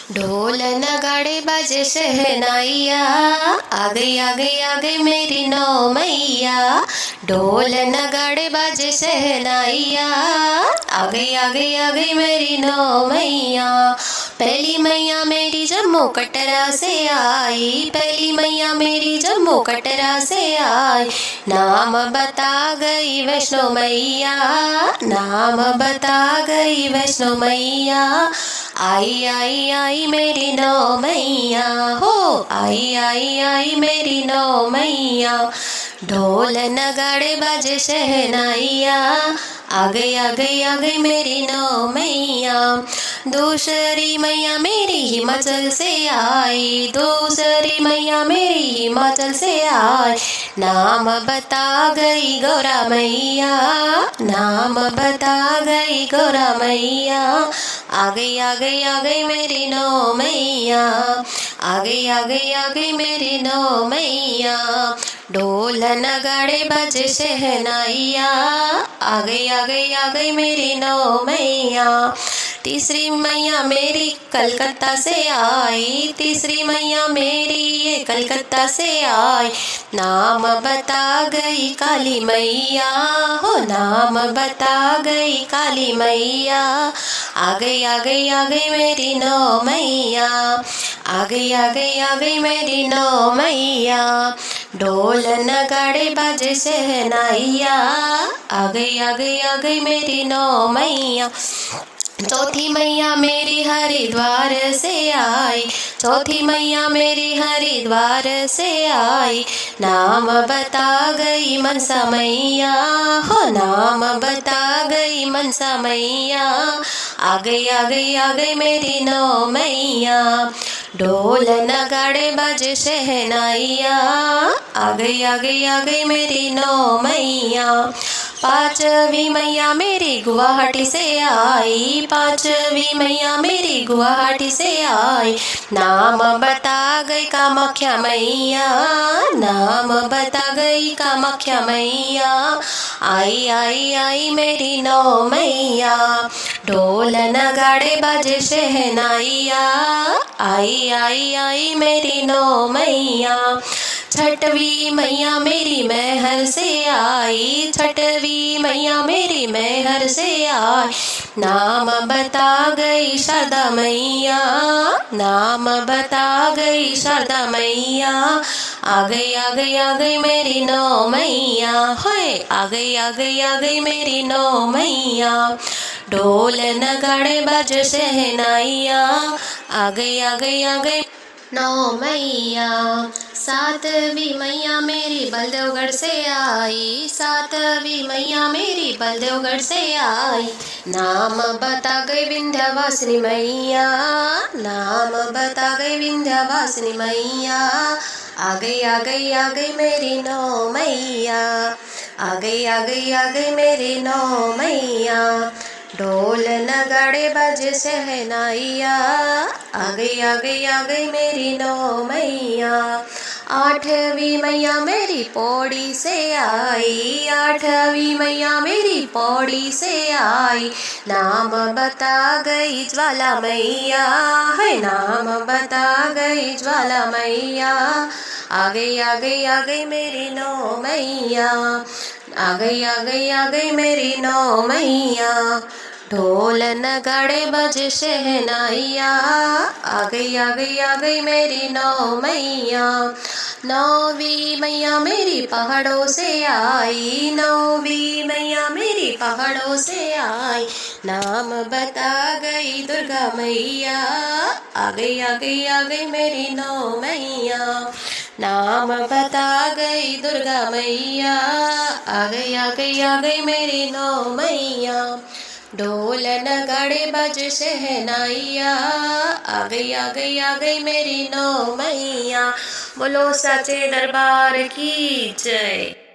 ढोल नगाड़े बाजे शहनाइया, आ गई आ गई आ गई मेरी नौ मैया। ढोल नगाड़े बाजे शहनाइया, आ गई आ गई आ गई मेरी नौ मैया। पहली मैया मेरी जम्मू कटरा से आई, पहली मैया मेरी जम्मू कटरा से आई। नाम बता गई वैष्णो मैया, नाम बता गई वैष्णो मैया। आई आई आई मेरी नौ मैया हो, आई आई आई मेरी नौ मैया। ढोल नगाड़े बाजे शहनाइया, आ गई आ गई आ गई मेरी नौ मैया। दूसरी मैया मेरी हिमाचल से आई, दूसरी मैया मेरी हिमाचल से आई। नाम बता गई गौरा मैया, नाम बता गई गौरा मैया। आ गई आ गई आ गई मेरी नौ मैया, आ गई आ गई आ गई मेरी नौ मैया। ढोल नगाड़े बाजे शहनाइया, आ गई आ गई आ गई मेरी नौ मैया। तीसरी मैया मेरी कलकत्ता से आई, तीसरी मैया मेरी ये कलकत्ता से आई। नाम बता गई काली मैया हो, नाम बता गई काली मैया। आ गई आ गई आ गई मेरी नौ मैया, आ गई आ गई आ गई मेरी नौ मैया। ढोल नगाड़े बाजे शहनाइया, आ गई आ गई आ गई मेरी नौ मैया। चौथी मैया मेरी हरिद्वार से आई, चौथी मैया मेरी हरिद्वार से आई। नाम बता गई मनसा मैया हो, नाम बता गई मनसा मैया। आ गई आ गई आ गई मेरी नौ मैया। ढोल नगाड़े बाजे शहनाइया, आ गई आ गई आ गई मेरी नौ मैया। पांचवी मैया मेरी गुवाहाटी से आई, पांचवी मैया मेरी गुवाहाटी से आई। नाम बता गई कामाख्या मैया, नाम बता गई कामाख्या मैया। आई आई आई मेरी नौ मैया। ढोल नगाड़े बाजे शहनाइया, आई आई आई मेरी नौ मैया। छठवीं मैया मेरी मैहर से आई, छठवीं मैया मेरी मैहर से आई। नाम बता गई शारदा मैया, नाम बता गई शारदा मैया। आ गई आ गई आ गई मेरी नौ मैया, हाय आ गई आ गई आ गई मेरी नौ मैया। ढोल नगाड़े बाजे शहनाइया, आ गई आ गई आ गई नौ मैया। सातवीं मैया मेरी बलदेवगढ़ से आई, सातवीं मैया मेरी बलदेवगढ़ से आई। नाम बता गई विंध्यवासिनी मैया, नाम बता गई विंध्यवासिनी मैया। आ गई आ गई आ गई मेरी नौ मैया, आ गई आ गई आ गई मेरी नौ मैया। ढोल नगाड़े बाजे शहनाइया, आ गई आ गई आ गई मेरी नौ मैया। आठवीं मैया मेरी पौड़ी से आई, आठवीं मैया मेरी पौड़ी से आई। नाम बता गई ज्वाला मैया है, नाम बता गई ज्वाला मैया। आ गई आ गई आ गई मेरी नौ मैया, आ गई आ गई आ गई मेरी नौ मैया। ढोल नगाड़े बजे शहनाइया, आ गई आ गई आ गई मेरी नौ मैया। नौवीं मैया मेरी पहाड़ों से आई, नौवीं मैया मेरी पहाड़ों से आई। नाम बता गई दुर्गा मैया, आ गई आ गई आ गई मेरी नौ मैया। नाम बता गई दुर्गा मैया, आ गई आ गई आ गई मेरी नौ मैया। ढोल नगाड़े बाजे शहनाइया, आ गई आ गई आ गई मेरी नौ मैया। बोलो सच्चे दरबार की जय।